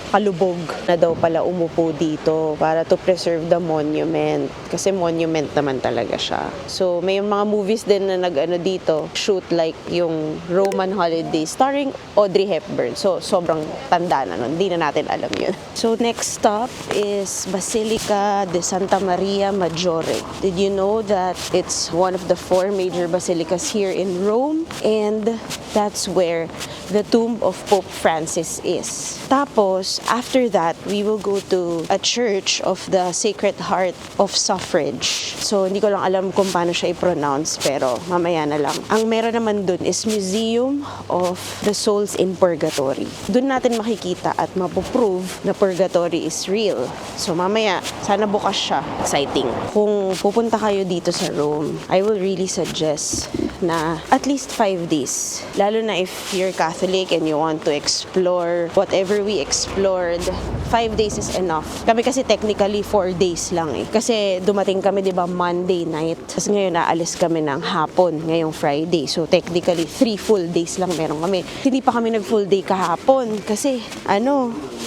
kalubog na daw pala umupo dito para to preserve the monument. Kasi monument naman talaga siya. So may mga movies din na dito, shoot like yung Roman Holiday starring Audrey Hepburn. So sobrang tanda na nun. Hindi na natin alam yun. So next stop is Basilica de Santa Maria Maggiore. Did you know that it's one of the 4 major basilicas here in Rome? And that's where the tomb of Pope Francis is. Tapos, after that, we will go to a church of the Sacred Heart of Suffrage. So, hindi ko lang alam kung paano siya i-pronounce, pero mamaya na lang. Ang meron naman dun is Museum of the Souls in Purgatory. Dun natin makikita at mapoprove na purgatory is real. So, mamaya, sana bukas siya. Exciting. Kung pupunta kayo dito sa Rome, I will really suggest na at least 5 days. Lalo na if you're Catholic and you want to explore whatever we explored. 5 days is enough. Kami kasi technically 4 days lang eh. Kasi dumating kami, di ba, Monday night. Tapos ngayon, aalis kami ng hapon, ngayong Friday. So technically, 3 full days lang meron kami. Hindi pa kami nag-full day kahapon. Kasi,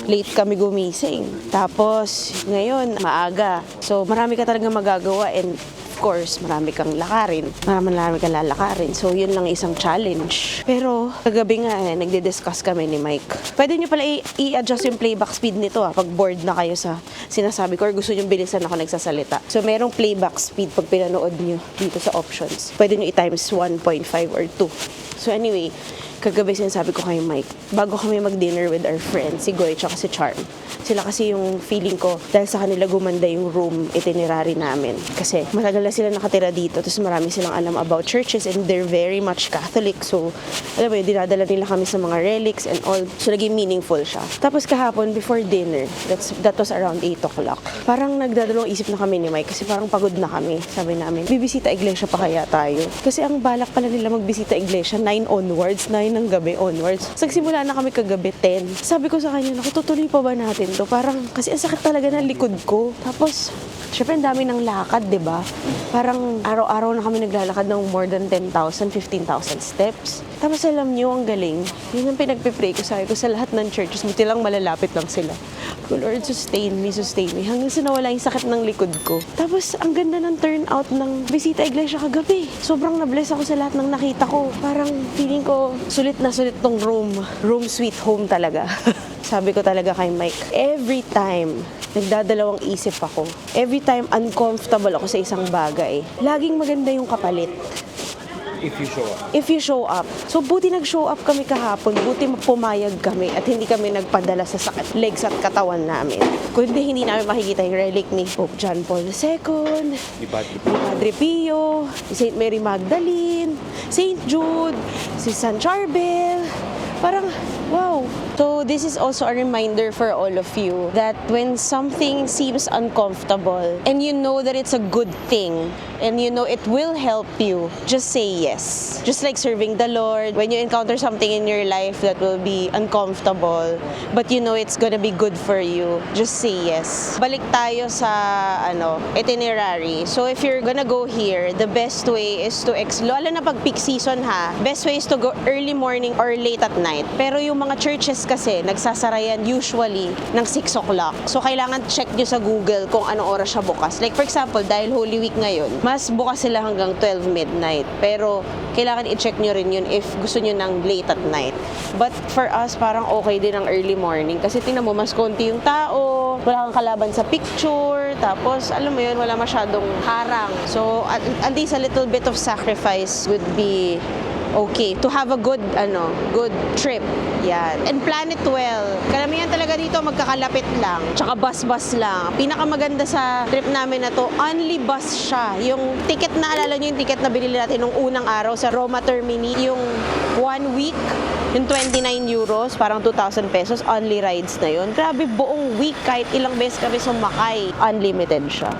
late kami gumising. Tapos, ngayon, maaga. So marami ka talaga magagawa and of course, marami kang lakarin. Marami kang lalakarin. So, yun lang isang challenge. Pero, kagabi nga, nagdi-discuss kami ni Mike. Pwede nyo pala i-adjust yung playback speed nito pag bored na kayo sa sinasabi ko or gusto nyo bilisan ako nagsasalita. So, merong playback speed pag pinanood nyo dito sa options. Pwede nyo i-times 1.5 or 2. So, anyway, kagabi sinasabi ko kay Mike, bago kami mag-dinner with our friends, si Goy at si Charm, sila kasi yung feeling ko, dahil sa kanila gumanda yung room itinerary namin. Kasi matagal na sila nakatira dito, tapos marami silang alam about churches and they're very much Catholic. So, alam mo yun, dinadala nila kami sa mga relics and all. So, naging meaningful siya. Tapos kahapon, before dinner, that was around 8 o'clock. Parang nagdadalawang isip na kami ni Mike kasi parang pagod na kami. Sabi namin, bibisita iglesia pa kaya tayo? Kasi ang balak pala nila magbisita iglesia, 9 onwards, 9 ng gabi onwards. Nagsimula na kami kagabi 10. Sabi ko sa kanya, naku, tutuloy pa ba natin to? Parang, kasi ang sakit talaga ng likod ko. Tapos, syempre, ang dami ng lakad, di ba? Parang araw-araw na kami naglalakad ng more than 10,000, 15,000 steps. Tapos alam niyo, ang galing. Yun ang pinagpipray ko. Sabi ko sa lahat ng churches, buti lang malalapit lang sila. Ko, Lord, sustain me. Hanggang sa nawala yung sakit ng likod ko. Tapos, ang ganda ng turnout ng bisita iglesia kagabi. Sobrang na-bless ako sa lahat ng nakita ko. Parang feeling ko, sulit na sulit tong room. Room sweet home talaga. Sabi ko talaga kay Mike, every time nagdadalawang isip ako, every time uncomfortable ako sa isang bagay, laging maganda yung kapalit. If you show up. If you show up. So, buti nag-show up kami kahapon, buti pumayag kami at hindi kami nagpadala sa sakit legs at katawan namin. Kundi hindi namin makikita yung relic ni Pope John Paul II, Di ba? ni Padre Pio, ni St. Mary Magdalene, St. Jude, si San Charbel. Parang, wow. So, this is also a reminder for all of you that when something seems uncomfortable and you know that it's a good thing and you know it will help you, just say yes. Just like serving the Lord, when you encounter something in your life that will be uncomfortable, but you know it's gonna be good for you, just say yes. Balik tayo sa itinerary. So, if you're gonna go here, the best way is to lalo na pag peak season best way is to go early morning or late at night. Pero yung mga churches kasi, nagsasara yan usually ng 6 o'clock. So, kailangan check nyo sa Google kung anong oras siya bukas. Like, for example, dahil Holy Week ngayon, mas bukas sila hanggang 12 midnight. Pero, kailangan i-check nyo rin yun if gusto nyo ng late at night. But for us, parang okay din ang early morning. Kasi tingnan mo, mas konti yung tao, wala kang kalaban sa picture, tapos, alam mo yun, wala masyadong harang. So, at least a little bit of sacrifice would be okay to have a good trip. Yan. And plan it well. Karamihan talaga dito magkakalapit lang. Tsaka bus lang. Pinakamaganda sa trip namin na to, only bus siya. Yung ticket na, alala nyo yung ticket na binili natin nung unang araw sa Roma Termini, yung 1 week, yung 29 euros, parang 2,000 pesos, only rides na yun. Grabe, buong week, kahit ilang beses kami sumakay, unlimited siya.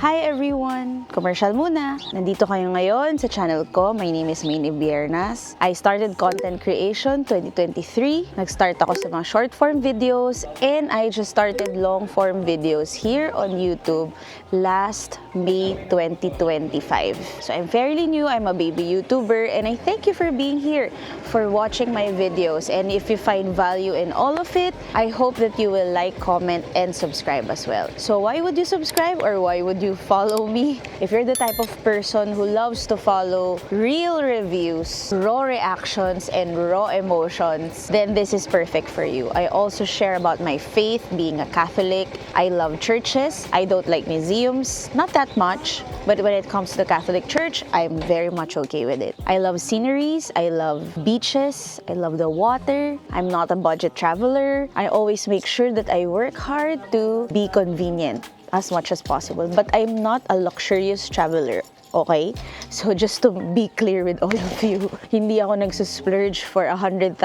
Hi everyone! Commercial muna! Nandito kayo ngayon sa channel ko. My name is Maine Ibiernas. I started content creation 2023. Nag-start ako sa mga short-form videos and I just started long-form videos here on YouTube last May 2025. So I'm fairly new. I'm a baby YouTuber and I thank you for being here, for watching my videos. And if you find value in all of it, I hope that you will like, comment, and subscribe as well. So why would you subscribe or why would you follow me? If you're the type of person who loves to follow real reviews, raw reactions, and raw emotions, then this is perfect for you. I also share about my faith, being a Catholic. I love churches. I don't like museums, not that much, but when it comes to the Catholic Church, I'm very much okay with it. I love sceneries. I love beaches. I love the water. I'm not a budget traveler. I always make sure that I work hard to be convenient as much as possible. But I'm not a luxurious traveler. Okay? So just to be clear with all of you, hindi ako nagsusplurge for 100,000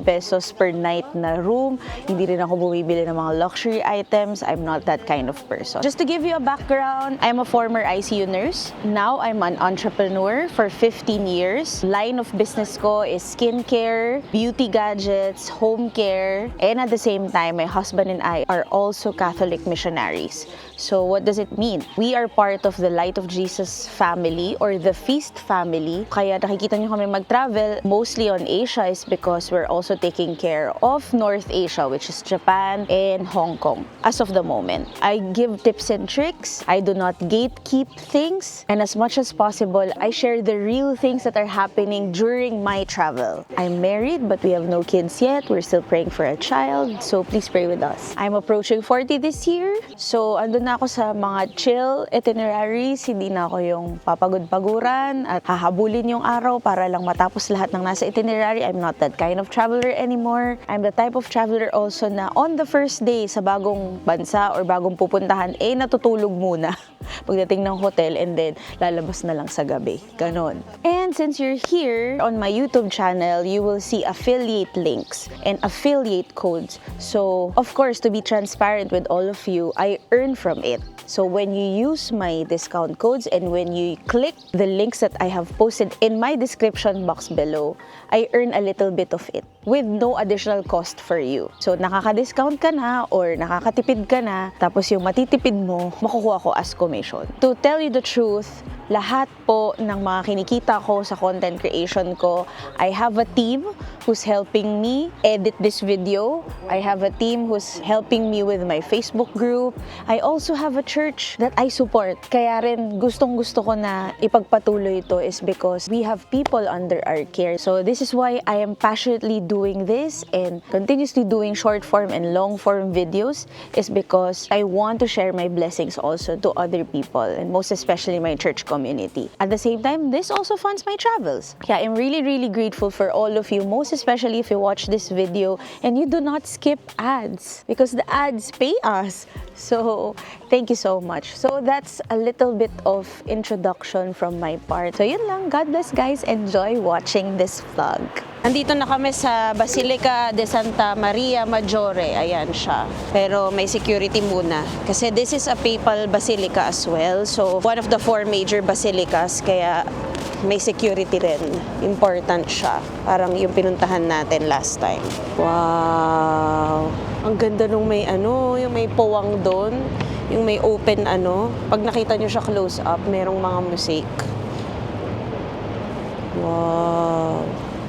pesos per night na room. Hindi rin ako bumibili ng mga luxury items. I'm not that kind of person. Just to give you a background, I'm a former ICU nurse. Now I'm an entrepreneur for 15 years. Line of business ko is skincare, beauty gadgets, home care, and at the same time, my husband and I are also Catholic missionaries. So what does it mean? We are part of the Light of Jesus family or the Feast family. Kaya nakikita nyo kami mag-travel mostly on Asia is because we're also taking care of North Asia, which is Japan and Hong Kong as of the moment. I give tips and tricks. I do not gatekeep things. And as much as possible, I share the real things that are happening during my travel. I'm married, but we have no kids yet. We're still praying for a child. So please pray with us. I'm approaching 40 this year. So andun na ako sa mga chill itineraries. Hindi na ako yung papagod-paguran at hahabulin yung araw para lang matapos lahat ng nasa itinerary. I'm not that kind of traveler anymore. I'm the type of traveler also na on the first day sa bagong bansa or bagong pupuntahan, natutulog muna pagdating ng hotel and then lalabas na lang sa gabi. Ganon. And since you're here on my YouTube channel, you will see affiliate links and affiliate codes. So, of course, to be transparent with all of you, I earn from it. So when you use my discount codes and when you click the links that I have posted in my description box below, I earn a little bit of it with no additional cost for you. So nakaka-discount ka na or nakakatipid ka na, tapos yung matitipid mo, makukuha ko as commission. To tell you the truth, lahat po ng mga kinikita ko sa content creation ko, I have a team who's helping me edit this video. I have a team who's helping me with my Facebook group. I also have a church that I support. Kaya rin gustong-gusto ko na ipagpatuloy ito is because we have people under our care. So this is why I am passionately doing this and continuously doing short form and long form videos is because I want to share my blessings also to other people and most especially my church community. At the same time, this also funds my travels. Yeah, I'm really, really grateful for all of you, most especially if you watch this video and you do not skip ads because the ads pay us. So, thank you so much. So, that's a little bit of introduction from my part. So, yun lang. God bless, guys. Enjoy watching this vlog. Andito na kami sa Basilica de Santa Maria Maggiore. Ayan siya. Pero may security muna. Kasi this is a papal basilica as well. So, one of the 4 major basilicas. Kaya may security rin. Important siya. Parang yung pinuntahan natin last time. Wow! Ang ganda nung may yung may puwang doon. Yung may open Pag nakita nyo siya close up, merong mga music. Wow!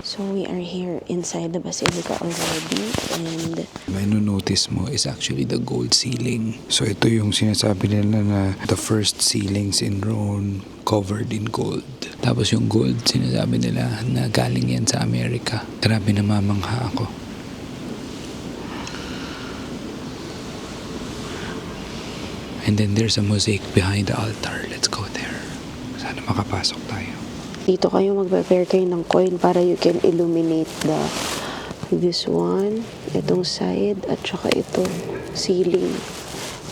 So we are here inside the basilica already and May notice mo is actually the gold ceiling. So ito yung sinasabi nila na the first ceilings in Rome covered in gold. Tapos yung gold sinasabi nila na galing yan sa Amerika. Grabe na mamangha ako. And then there's a mosaic behind the altar. Let's go there. Sana makapasok tayo. dito kayo magpe-pair kayo ng coin para you can illuminate this one, itong side, at saka itong ceiling.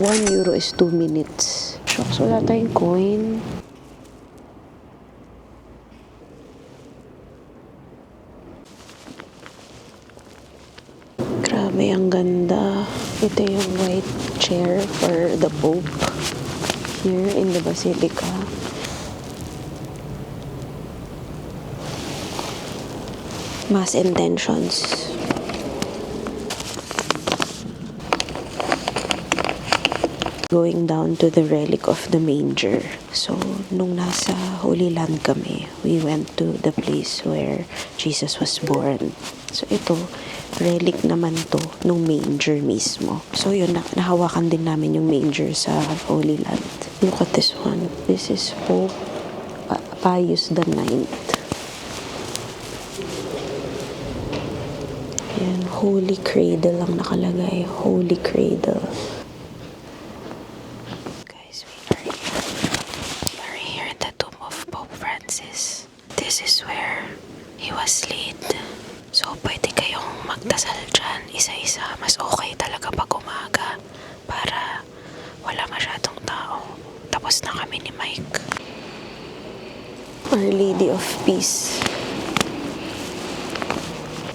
1 euro is 2 minutes. Shucks, wala tayong coin. Grabe, ang ganda. Ito yung white chair for the Pope here in the Basilica. Mass intentions. Going down to the relic of the manger. So, nung nasa Holy Land kami, we went to the place where Jesus was born. So, ito, relic naman to nung manger mismo. So, yun, nahawakan din namin yung manger sa Holy Land. Look at this one. This is Pope Pius IX. Yan, Holy Cradle lang nakalagay. Holy Cradle. Guys, we are here at the tomb of Pope Francis. This is where he was laid. So, pwede kayong magdasal dyan isa-isa. Mas okay talaga pag umaga para wala masyadong tao. Tapos na kami ni Mike. Our Lady of Peace.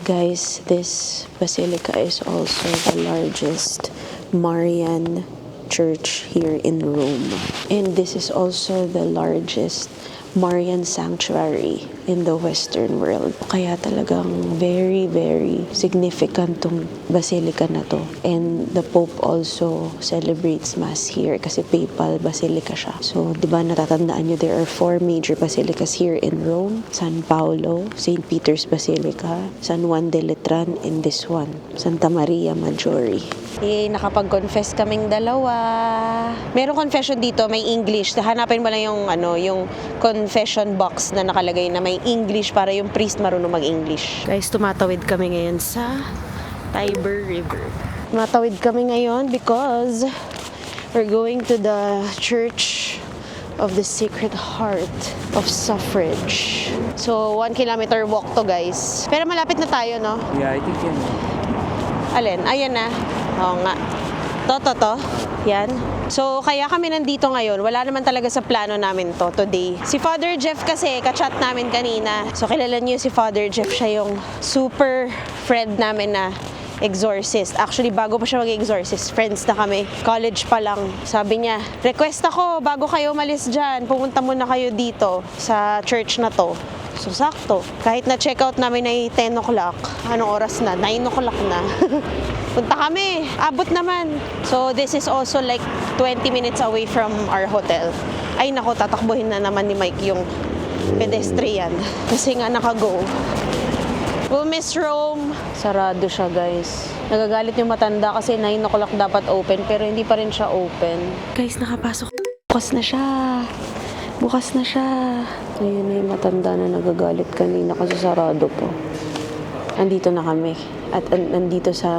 Guys, this basilica is also the largest Marian church here in Rome. And this is also the largest Marian sanctuary in the Western world. Kaya talagang very, very significant tong basilica na to. And the Pope also celebrates Mass here kasi papal basilica siya. So, di ba natatandaan nyo, there are 4 major basilicas here in Rome. San Paolo, St. Peter's Basilica, San Juan de Letran, and this one, Santa Maria Maggiore. Nakapag-confess kaming dalawa. Merong confession dito, may English. Hanapin mo lang yung confession box na nakalagay na may English para yung priest marunong mag-English. Guys, tumatawid kami ngayon sa Tiber River. Tumatawid kami ngayon because we're going to the Church of the Sacred Heart of Suffrage. So, 1 kilometer walk to, guys. Pero malapit na tayo, no? Yeah, I think yan. Alin? Ayan na. Oo nga. To. Yan. So, kaya kami nandito ngayon. Wala naman talaga sa plano namin to today. Si Father Jeff kasi, kachat namin kanina. So, kilala niyo si Father Jeff. Siya yung super friend namin na exorcist. Actually, bago pa siya mag-exorcist, friends na kami. College pa lang. Sabi niya, request ako, bago kayo umalis dyan, pumunta muna kayo dito sa church na to. So, sakto. Kahit na-check out namin ay 10 o'clock. Anong oras na? 9 o'clock na. Punta kami. Abot naman. So, this is also like 20 minutes away from our hotel. Ay, nako, tatakbuhin na naman ni Mike yung pedestrian. Kasi nga naka-go. We'll miss Rome. Sarado siya, guys. Nagagalit yung matanda kasi 9 o'clock dapat open, pero hindi pa rin siya open. Guys, nakapasok. Bukas na siya. Bukas na siya. Ayun na yung matanda na nagagalit kanina kasi sarado po. Andito na kami. At nandito sa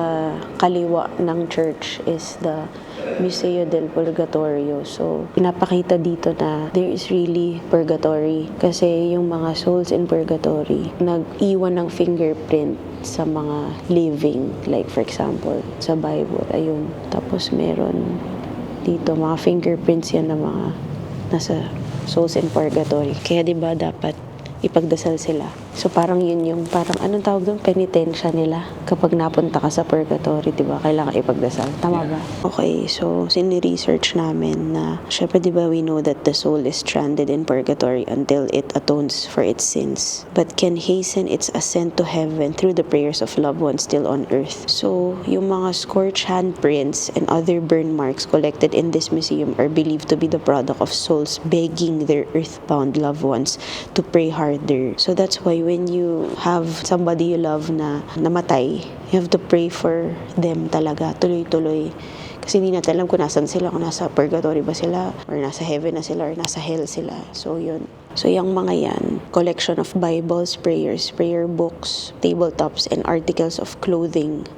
kaliwa ng church is the Museo del Purgatorio. So, pinapakita dito na there is really purgatory. Kasi yung mga souls in purgatory, nag-iwan ng fingerprint sa mga living. Like for example, sa Bible, ayun. Tapos meron dito mga fingerprints yan ng mga nasa souls in purgatory. Kaya 'di ba dapat ipagdasal sila. So parang yun yung parang anong tawag doon, penitensya nila kapag napunta ka sa purgatory, 'di ba? Kailangan ipagdasal. Tama ba? Okay, so sini-research namin na syempre 'di ba we know that the soul is stranded in purgatory until it atones for its sins, but can hasten its ascent to heaven through the prayers of loved ones still on earth. So yung mga scorched handprints and other burn marks collected in this museum are believed to be the product of souls begging their earthbound loved ones to pray harder. So that's why when you have somebody you love na namatay, you have to pray for them talaga, tuloy-tuloy. Kasi hindi natin alam kung nasan sila, kung nasa purgatory ba sila, or nasa heaven na sila, or nasa hell sila. So yun. So yung mga yan, collection of Bibles, prayers, prayer books, tabletops, and articles of clothing.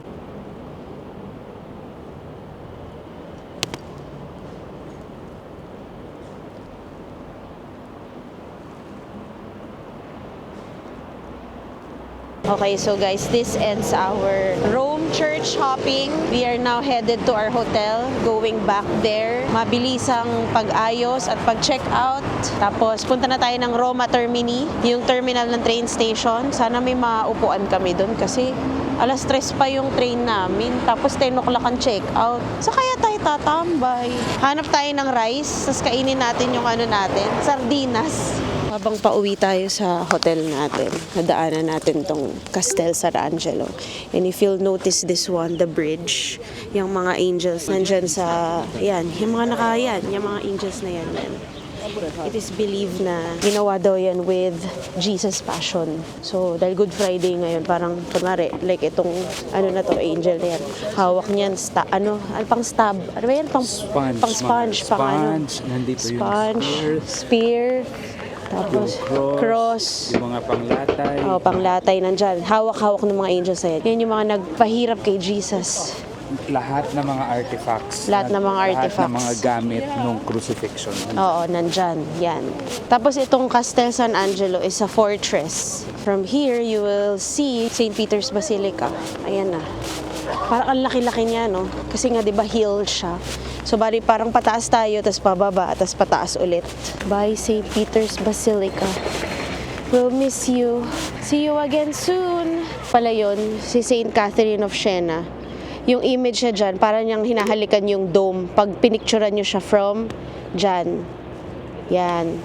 Okay, so guys, this ends our Rome church hopping. We are now headed to our hotel, going back there. Mabilis ang pag-ayos at pag-check out. Tapos, punta na tayo ng Roma Termini, yung terminal ng train station. Sana may maupuan kami doon kasi alas 3 pa yung train namin. Tapos 10 o'clock ang check out. So, kaya tayo tatambay. Hanap tayo ng rice, tapos kainin natin yung natin, sardinas. Habang pauwi tayo sa hotel natin, nadaanan natin tong Castel Sant'Angelo. And if you'll notice this one, the bridge, yung mga angels nandyan sa, yan, yung mga yung mga angels na yan. It is believed na ginawa daw yan with Jesus Passion. So, dahil Good Friday ngayon, parang, kunwari, like itong, na to, angel na yan. Hawak niyan, pang stab. Ano ba yan? Pang sponge. Nandito sponge, spear. Tapos, cross. Yung mga panglatay. Panglatay nandyan. Hawak-hawak ng mga angels na yan. Yan yung mga nagpahirap kay Jesus. Lahat ng mga artifacts. Lahat ng mga artifacts. Lahat ng mga gamit ng crucifixion. Oo, nandyan. Yan. Tapos itong Castel Sant'Angelo is a fortress. From here, you will see St. Peter's Basilica. Ayan na. Parang ang laki-laki niya, no? Kasi nga, di ba, hill siya. So bali parang pataas tayo, tapos pababa, tapos pataas ulit. Bye St. Peter's Basilica. We'll miss you. See you again soon. Pala yun, si St. Catherine of Siena. Yung image niya dyan, parang niyang hinahalikan yung dome. Pag pinicturean niyo siya from dyan. Yan.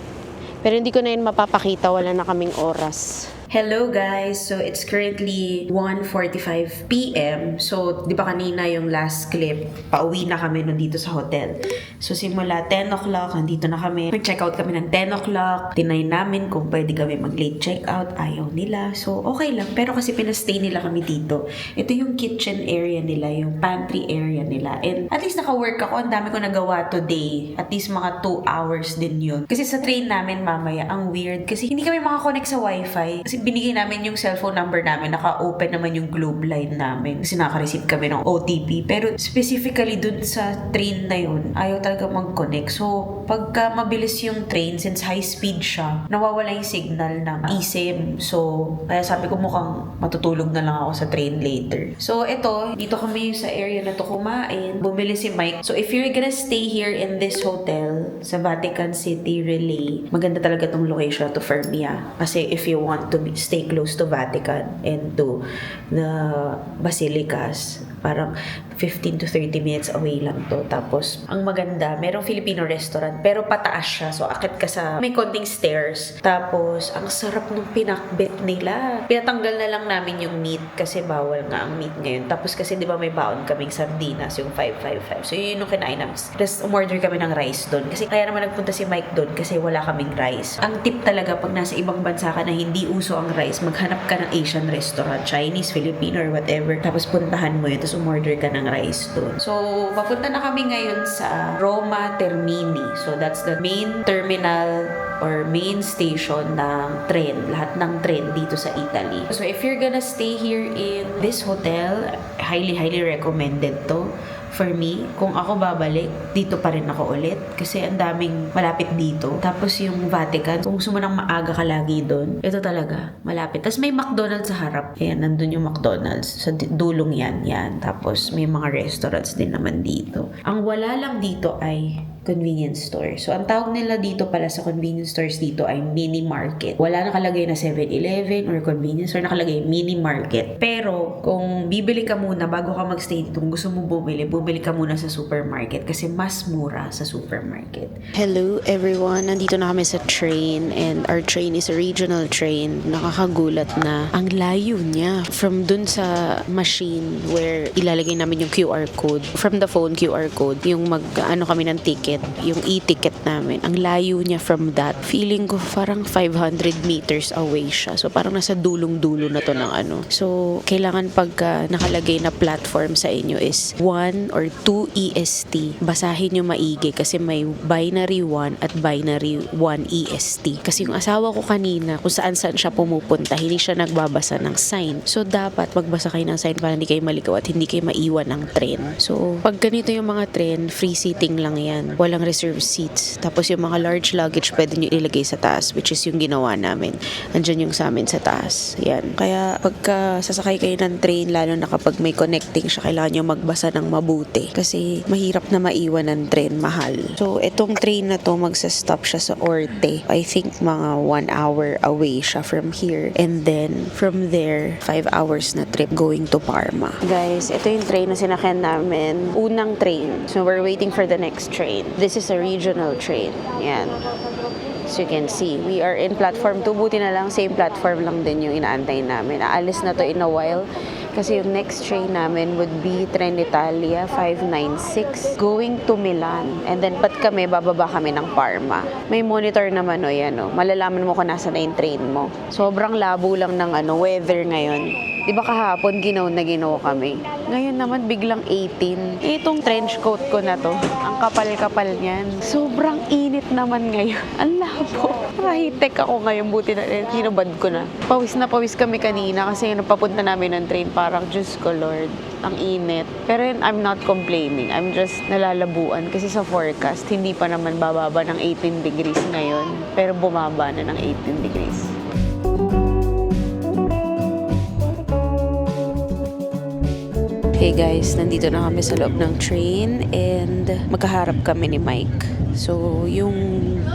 Pero hindi ko na yun mapapakita, wala na kaming oras. Hello guys! So it's currently 1:45 p.m. So di ba kanina yung last clip, pauwi na kami nun dito sa hotel. So simula 10 o'clock, nandito na kami. Nag-check out kami ng 10 o'clock. Tinay namin kung pwede kami mag-late check out. Ayaw nila. So okay lang. Pero kasi pinastay nila kami dito. Ito yung kitchen area nila, yung pantry area nila. And at least naka-work ako. Ang dami ko nagawa today. At least mga 2 hours din yun. Kasi sa train namin mamaya, ang weird. Kasi hindi kami makakonect sa wifi. Kasi binigay namin yung cellphone number namin, naka-open naman yung globe line namin kasi naka-receive kami ng OTP. Pero specifically dun sa train na yun, ayaw talaga mag-connect. So, pagka mabilis yung train, since high speed siya, nawawala yung signal ng eSIM. So, kaya sabi ko mukhang matutulog na lang ako sa train later. So, ito, dito kami sa area na to kumain. Bumili si Mike. So, if you're gonna stay here in this hotel sa Vatican City Relay, maganda talaga tong location to for me. Kasi if you want to stay close to Vatican and to the basilicas, parang 15 to 30 minutes away lang to. Tapos, ang maganda, merong Filipino restaurant, pero pataas siya. So, akit ka sa, may konting stairs. Tapos, ang sarap ng pinakbet nila. Pinatanggal na lang namin yung meat kasi bawal nga ang meat ngayon. Tapos, kasi di ba may baon kaming sardinas, yung 555. So, yun yung kinain namin. Tapos, umorder kami ng rice doon. Kasi kaya naman nagpunta si Mike doon kasi wala kaming rice. Ang tip talaga, pag nasa ibang bansa ka na hindi uso ang rice, maghanap ka ng Asian restaurant, Chinese, Filipino, or whatever. Tapos, puntahan mo yun. Tapos, umorder ka ng rice doon. So, papunta na kami ngayon sa Roma Termini. So, that's the main terminal or main station ng tren. Lahat ng tren dito sa Italy. So, if you're gonna stay here in this hotel, highly recommended to. For me, kung ako babalik, dito pa rin ako ulit. Kasi ang daming malapit dito. Tapos yung Vatican, kung gusto mo nang maaga ka lagi doon, ito talaga, malapit. Tapos may McDonald's sa harap. Ayan, nandun yung McDonald's. Sa dulong yan. Tapos may mga restaurants din naman dito. Ang wala lang dito ay convenience store. So, ang tawag nila dito pala sa convenience stores dito ay mini market. Wala nakalagay na 7-Eleven or convenience store, nakalagay mini market. Pero, kung bibili ka muna bago ka magstay dito, kung gusto mo bumili ka muna sa supermarket kasi mas mura sa supermarket. Hello everyone! Nandito na kami sa train and our train is a regional train. Nakakagulat na ang layo niya from dun sa machine where ilalagay namin yung QR code. From the phone QR code, yung mag-ano kami ng ticket, yung e-ticket namin. Ang layo niya from that. Feeling ko parang 500 meters away siya. So parang nasa dulong-dulo na to ng ano. So kailangan pagka nakalagay na platform sa inyo is 1 or 2 EST. Basahin nyo maigi kasi may binary 1 at binary 1 EST. Kasi yung asawa ko kanina, kung saan siya pumupunta, hindi siya nagbabasa ng sign. So dapat magbasa kayo ng sign para hindi kayo maligaw at hindi kayo maiwan ng tren. So pag ganito yung mga tren, free seating lang yan. Walang reserved seats. Tapos yung mga large luggage pwede nyo ilagay sa taas, which is yung ginawa namin. Andyan yung sa amin sa taas. Yan. Kaya pagka sasakay kayo ng train, lalo na kapag may connecting siya, kailangan nyo magbasa ng mabuti. Kasi mahirap na maiwan ng train, mahal. So itong train na to, magsastop siya sa Orte. I think mga 1 hour away siya from here. And then from there, 5 hours na trip going to Parma. Guys, ito yung train na sinakyan namin. Unang train. So we're waiting for the next train. This is a regional train. Yan. So you can see, we are in platform 2. Buti na lang, same platform lang din yung inaantay namin. Aalis na to in a while. Kasi yung next train namin would be Trenitalia 596 going to Milan. And then pat kami, bababa kami ng Parma. May monitor naman o yan o. Malalaman mo kung nasa na yung train mo. Sobrang labo lang ng weather ngayon. Diba kahapon ginaw kami. Ngayon naman biglang 18. Itong trench coat ko na to, ang kapal-kapal niyan. Sobrang init naman ngayon. Ang labo. High-tech ako ngayon, buti na hinubad ko na. Pawis na pawis kami kanina kasi papunta namin ng train, parang Diyos ko Lord, ang init. Pero yun, I'm not complaining. I'm just nalalabuan kasi sa forecast, hindi pa naman bababa ng 18 degrees ngayon. Pero bumaba na ng 18 degrees. Hey guys, nandito na kami sa loob ng train and magkaharap kami ni Mike. So, yung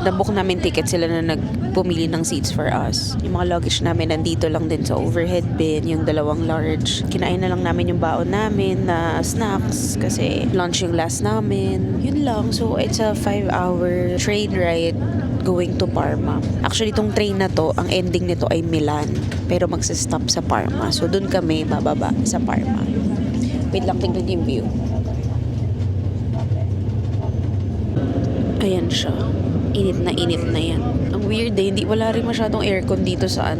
nabook namin ticket, sila na nagpumili ng seats for us. Yung mga luggage namin nandito lang din sa overhead bin, yung 2 large. Kinain na lang namin yung baon namin na snacks kasi lunch yung last namin. Yun lang. So, it's a 5-hour train ride going to Parma. Actually, itong train na to, ang ending nito ay Milan. Pero magsistop sa Parma. So, dun kami bababa sa Parma. Wait lang, tingnan yung view. Ayan siya. Init na yan. Ang weird eh, wala rin masyadong aircon dito sa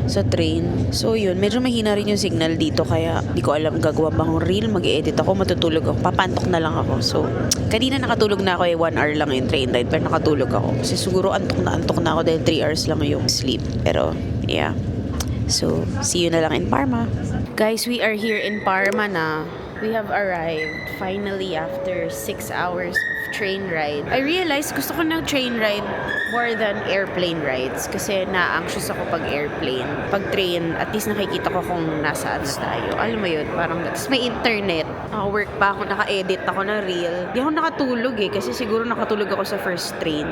sa train. So yun, medyo mahina rin yung signal dito kaya di ko alam gagawa ba akong reel, mag-edit ako, matutulog ako, papantok na lang ako. So, kanina nakatulog na ako 1 hour lang yung train ride pero nakatulog ako. Kasi siguro antok na ako dahil 3 hours lang yung sleep. Pero, yeah. So, see you na lang in Parma. Guys, we are here in Parma na. We have arrived finally after 6 hours of train ride. I realized gusto ko ng train ride more than airplane rides kasi na-anxious ako pag airplane. Pag train, at least nakikita ko kung nasaan tayo. Alam mo yun, parang tapos may internet. Work pa ako, naka-edit ako ng reel. Di ako nakatulog kasi siguro nakatulog ako sa first train.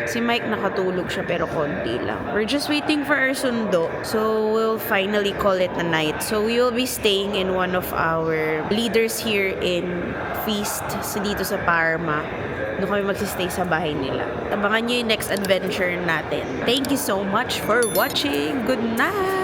Si Mike nakatulog siya pero konti lang. We're just waiting for our sundo. So we'll finally call it a night. So we will be staying in one of our leaders here in Feast dito sa Parma. Doon kami magsistay sa bahay nila. Abangan nyo yung next adventure natin. Thank you so much for watching. Good night!